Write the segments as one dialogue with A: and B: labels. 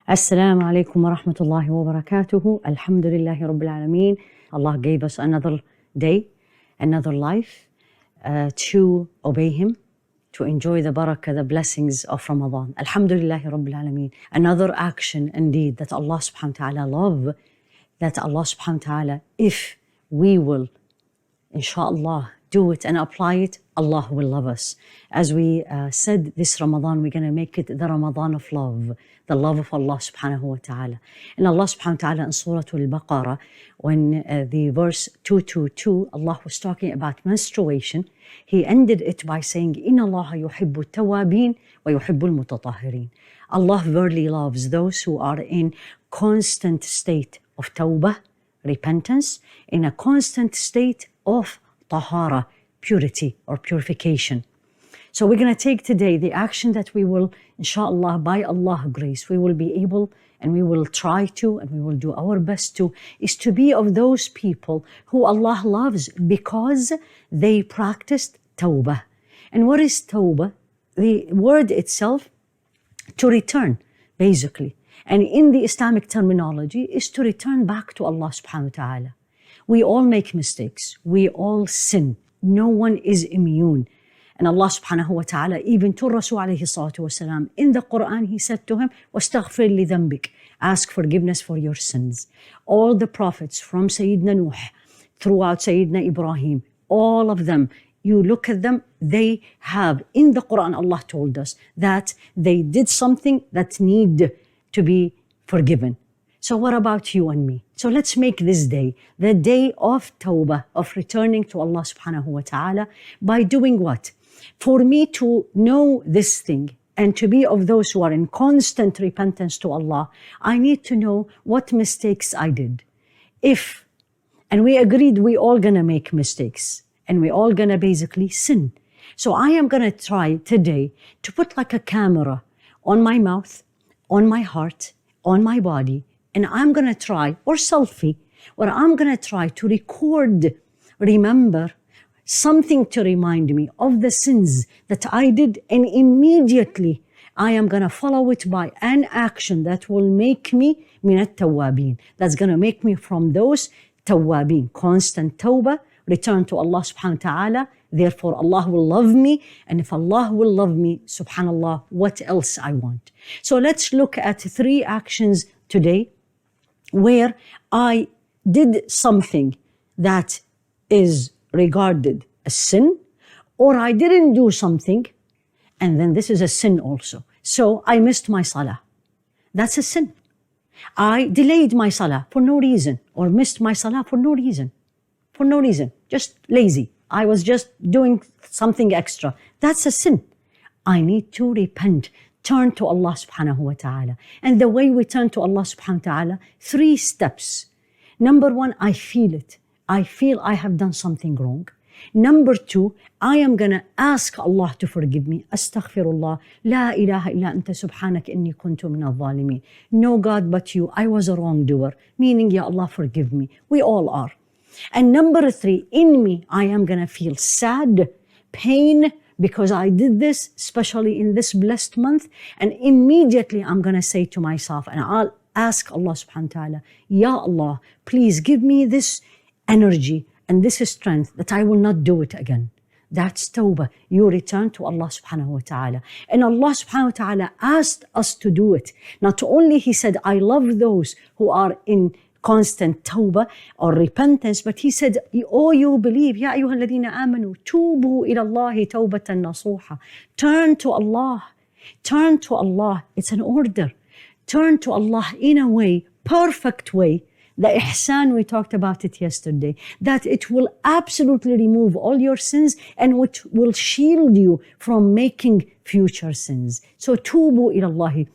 A: Assalamu alaikum wa rahmatullahi wa barakatuhu. Alhamdulillahi Rabbil Alameen. Allah gave us another day, another life to obey Him, to enjoy the barakah, the blessings of Ramadan. Alhamdulillahi Rabbil Alameen. Another action indeed that Allah subhanahu wa ta'ala love, that Allah subhanahu wa ta'ala, if we will, inshallah, do it and apply it, Allah will love us. As we said this Ramadan, we're going to make it the Ramadan of love, the love of Allah subhanahu wa ta'ala. And Allah subhanahu wa ta'ala in Surah Al-Baqarah, when the verse 222, Allah was talking about menstruation, He ended it by saying, إِنَّ اللَّهَ يُحِبُّ التَّوَّابِينَ وَيُحِبُّ الْمُتَطَهِّرِينَ. Allah verily loves those who are in constant state of tawbah, repentance, in a constant state of tahara, purity or purification. So we're going to take today the action that we will, inshallah, by Allah's grace, we will be able and we will try to and we will do our best to, is to be of those people who Allah loves because they practiced tawbah. And what is tawbah? The word itself, to return, basically. And in the Islamic terminology, is to return back to Allah subhanahu wa ta'ala. We all make mistakes. We all sin. No one is immune. And Allah subhanahu wa ta'ala, even to Rasul alayhi salatu wasalam, in the Quran, He said to him, وَاسْتَغْفِرْ لِذَنْبِكَ. Ask forgiveness for your sins. All the prophets from Sayyidina Nuh, throughout Sayyidina Ibrahim, all of them, you look at them, they have, in the Quran, Allah told us that they did something that need to be forgiven. So what about you and me? So let's make this day the day of tawbah, of returning to Allah subhanahu wa ta'ala by doing what? For me to know this thing and to be of those who are in constant repentance to Allah, I need to know what mistakes I did. And we agreed we all gonna make mistakes and we all gonna basically sin. So I am gonna try today to put like a camera on my mouth, on my heart, on my body, and I'm going to try, or selfie, where I'm going to try to remember something to remind me of the sins that I did, and immediately I am going to follow it by an action that will make me min at-tawwabin. That's going to make me from those tawwabin, constant tawbah, return to Allah subhanahu wa ta'ala. Therefore, Allah will love me. And if Allah will love me, subhanallah, what else I want? So let's look at 3 actions today where I did something that is regarded as sin, or I didn't do something, and then this is a sin also. So I missed my salah. That's a sin. I delayed my salah for no reason, or missed my salah for no reason. For no reason, just lazy. I was just doing something extra. That's a sin. I need to repent, turn to Allah subhanahu wa ta'ala. And the way we turn to Allah subhanahu wa ta'ala, 3 steps. Number 1, I feel it. I feel I have done something wrong. Number 2, I am going to ask Allah to forgive me. Astaghfirullah. La ilaha illa anta subhanak inni kuntu min al-zalimin. No God but you. I was a wrongdoer. Meaning, Ya Allah, forgive me. We all are. And number 3, in me, I am going to feel sad, pain, because I did this, especially in this blessed month. And immediately I'm going to say to myself, and I'll ask Allah subhanahu wa ta'ala, Ya Allah, please give me this energy and this strength that I will not do it again. That's tawbah. You return to Allah subhanahu wa ta'ala. And Allah subhanahu wa ta'ala asked us to do it. Not only He said, I love those who are in constant tawbah or repentance, but He said, oh, you believe, Ya ayyuha alladhina amanu, tubu ila Allahi tawbatan nasuha. Turn to Allah. Turn to Allah. It's an order. Turn to Allah in a way, perfect way. The ihsan, we talked about it yesterday, that it will absolutely remove all your sins and which will shield you from making future sins. So tubu ila Allahi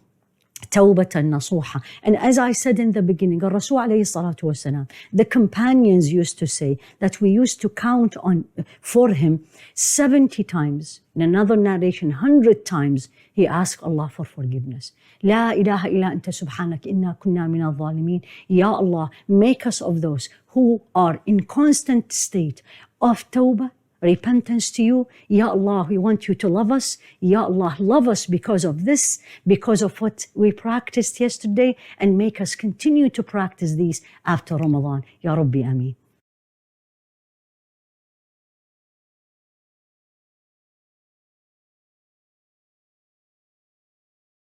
A: tawbatan nasuha. And as I said in the beginning, Rasul alayhi salatu wasalam, the companions used to say that we used to count on for him 70 times. In another narration, 100 times, he asked Allah for forgiveness. La ilaha illa anta subhanak inna kunna min al-zalimin. Ya Allah, make us of those who are in constant state of tawbah, repentance to you. Ya Allah, we want you to love us. Ya Allah, love us because of this, because of what we practiced yesterday, and make us continue to practice these after Ramadan. Ya Rabbi, Ameen.